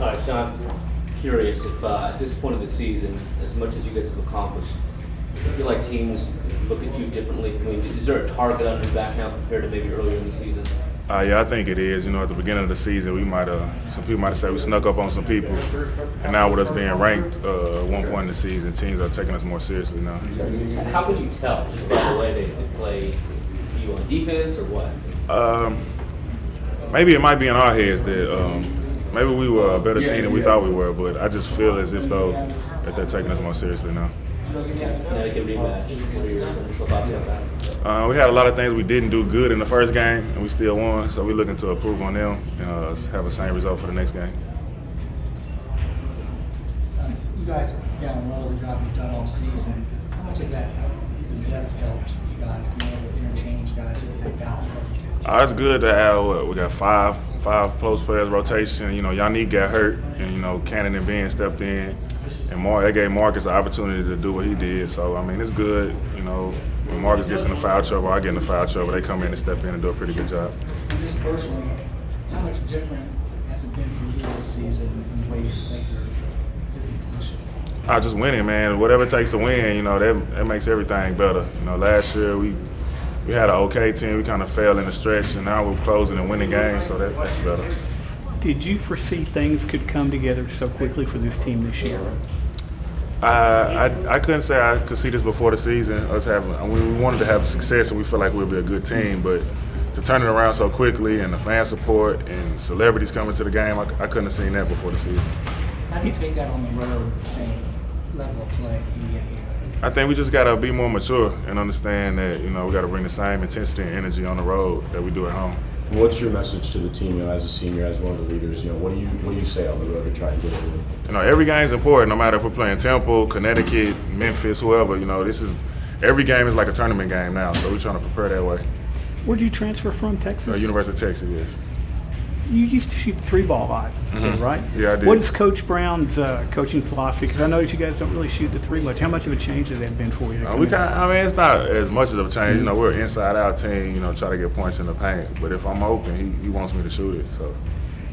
All right, Shawn, curious if at this point of the season, as much as you guys have accomplished, I feel like teams look at you differently. I mean, is there a target on your back now compared to maybe earlier in the season? Yeah, I think it is. You know, at the beginning of the season, some people might have said we snuck up on some people, and now with us being ranked at one point in the season, teams are taking us more seriously now. How can you tell just by the way they play you on defense or what? Maybe it might be in our heads that maybe we were a better team than we thought we were, but I just feel as if though that they're taking us more seriously now. Connecticut rematch. What are your initial thoughts about that? We had a lot of things we didn't do good in the first game, and we still won. So we're looking to improve on them and have the same result for the next game. You guys got a roll of the job you've done all season. How much has that the depth helped you guys being able to interchange guys who think out? It's good to have. We got five close players rotation. You know, Yannick got hurt, and you know Cannon and Ben stepped in. And they gave Marcus an opportunity to do what he did. So, I mean, it's good. You know, when Marcus gets in the foul trouble, I get in the foul trouble, they come in and step in and do a pretty good job. Just personally, how much different has it been for you this season in the way you play your different position? Just winning, man. Whatever it takes to win, you know, that makes everything better. You know, last year we had an okay team. We kind of fell in the stretch, and now we're closing and winning games, so that's better. Did you foresee things could come together so quickly for this team this year? I couldn't say I could see this before the season. We wanted to have success, and we feel like we'll be a good team. But to turn it around so quickly, and the fan support, and celebrities coming to the game, I couldn't have seen that before the season. How do you take that on the road, the same level of play you get here? I think we just got to be more mature and understand that, you know, we got to bring the same intensity and energy on the road that we do at home. What's your message to the team, you know, as a senior, as one of the leaders? You know, what do you say on the road to try and get over? You know, every game's important, no matter if we're playing Temple, Connecticut, Memphis, whoever. You know, every game is like a tournament game now, so we're trying to prepare that way. Where'd you transfer from, Texas? University of Texas, yes. You used to shoot the three ball a lot, right? Yeah, I did. What is Coach Brown's coaching philosophy? Because I noticed you guys don't really shoot the three much. How much of a change has that been for you? It's not as much of a change. You know, we're an inside-out team. You know, try to get points in the paint. But if I'm open, he wants me to shoot it. So,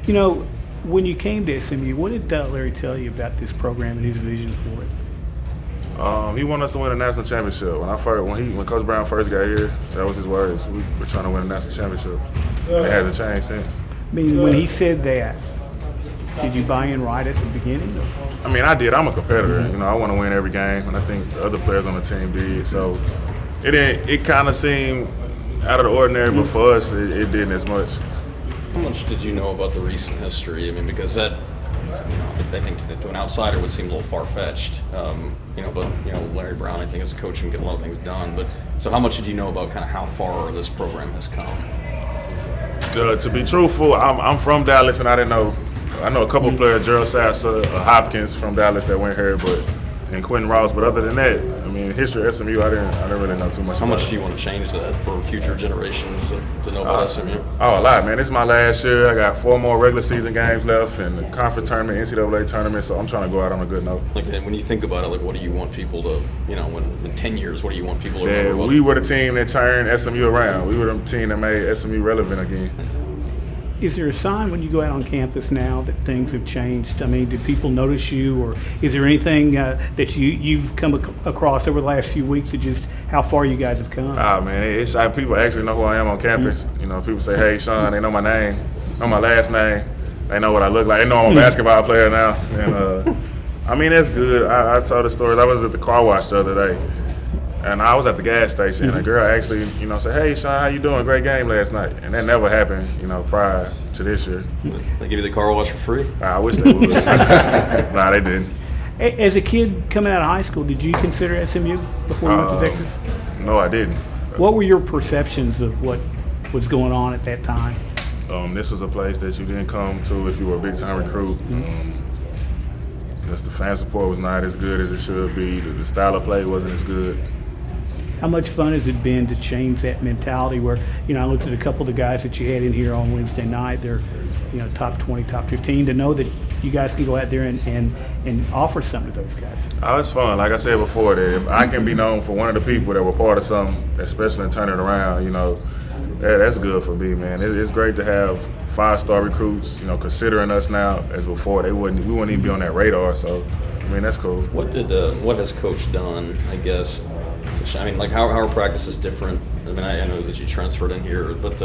you know, when you came to SMU, what did Larry tell you about this program and his vision for it? He wanted us to win a national championship. When Coach Brown first got here, that was his words. We were trying to win a national championship. It hasn't changed since. I mean, when he said that, did you buy in right at the beginning? I mean, I did. I'm a competitor. You know, I want to win every game, and I think the other players on the team did. So it kind of seemed out of the ordinary, but for us, it didn't as much. How much did you know about the recent history? I mean, because that, you know, I think to an outsider would seem a little far-fetched. You know, but you know, Larry Brown, I think as a coach can get a lot of things done. But so, how much did you know about kind of how far this program has come? To be truthful, I'm from Dallas, and I didn't know. I know a couple players, Gerald Sasser, Hopkins from Dallas that went here, and Quentin Ross. But other than that, I mean, history of SMU, I didn't really know too much. How much do you want to change that for future generations to know about SMU? Oh, a lot, man. This is my last year. I got 4 more regular season games left, and the conference tournament, NCAA tournament. So I'm trying to go out on a good note. Like, when you think about it, like, what do you want people to, you know, in 10 years, what do you want people to remember? We were the team that turned SMU around. We were the team that made SMU relevant again. Is there a sign when you go out on campus now that things have changed? I mean, do people notice you, or is there anything that you've come across over the last few weeks of just how far you guys have come? Man, people actually know who I am on campus. You know, people say, "Hey, Shawn," they know my name, know my last name, they know what I look like. They know I'm a basketball player now, and I mean that's good. I told the stories. I was at the car wash the other day. And I was at the gas station, and a girl actually, you know, said, "Hey, Shawn, how you doing? Great game last night." And that never happened, you know, prior to this year. They give you the car wash for free? I wish they would. Nah, they didn't. As a kid coming out of high school, did you consider SMU before you went to Texas? No, I didn't. What were your perceptions of what was going on at that time? This was a place that you didn't come to if you were a big-time recruit. Just the fan support was not as good as it should be. The style of play wasn't as good. How much fun has it been to change that mentality where, you know, I looked at a couple of the guys that you had in here on Wednesday night, they're, you know, top 20, top 15, to know that you guys can go out there and offer something to those guys? Oh, it's fun. Like I said before, that if I can be known for one of the people that were part of something, especially in turning it around, you know, That's good for me, man. It's great to have 5-star recruits, considering us now as before. We wouldn't even be on that radar. So, I mean, that's cool. What has Coach done, I guess? How are practices different? I mean, I know that you transferred in here, but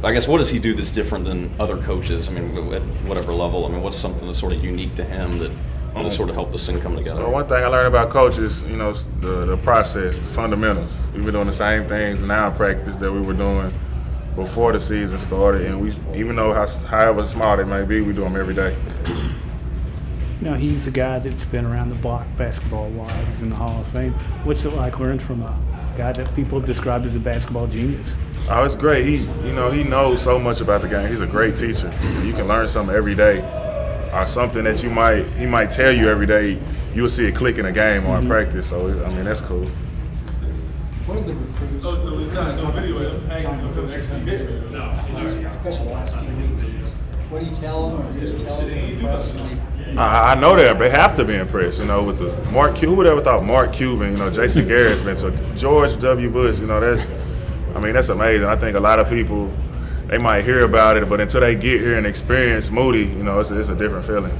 I guess what does he do that's different than other coaches? I mean, at whatever level. I mean, what's something that's sort of unique to him that sort of helped this thing come together? Well, one thing I learned about coaches, the process, the fundamentals. We've been doing the same things now in practice that we were doing before the season started, and we, even though however small they may be, we do them every day. Now, he's a guy that's been around the block basketball-wise. He's in the Hall of Fame. What's it like learning from a guy that people have described as a basketball genius? Oh, it's great. He knows so much about the game. He's a great teacher. You can learn something every day, or something that he might tell you every day. You'll see it click in a game or in practice. So, I mean, that's cool. What are the recruits? Oh, so it's not no video. Especially the last few weeks. What do you tell them, or do you tell them personally? I know they have to be impressed, with the Mark Cuban. Who would ever thought Mark Cuban, Jason Garrett's been to George W. Bush, that's amazing. I think a lot of people, they might hear about it, but until they get here and experience Moody, it's a different feeling.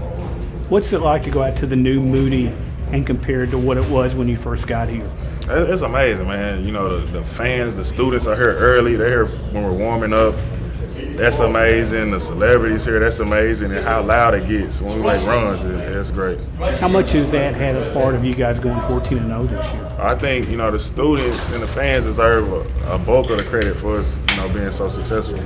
What's it like to go out to the new Moody and compare it to what it was when you first got here? It's amazing, man. The fans, the students are here early. They're here when we're warming up. That's amazing. The celebrities here, that's amazing. And how loud it gets when we make runs, it's great. How much has that had a part of you guys going 14-0 this year? I think, the students and the fans deserve a bulk of the credit for us, being so successful.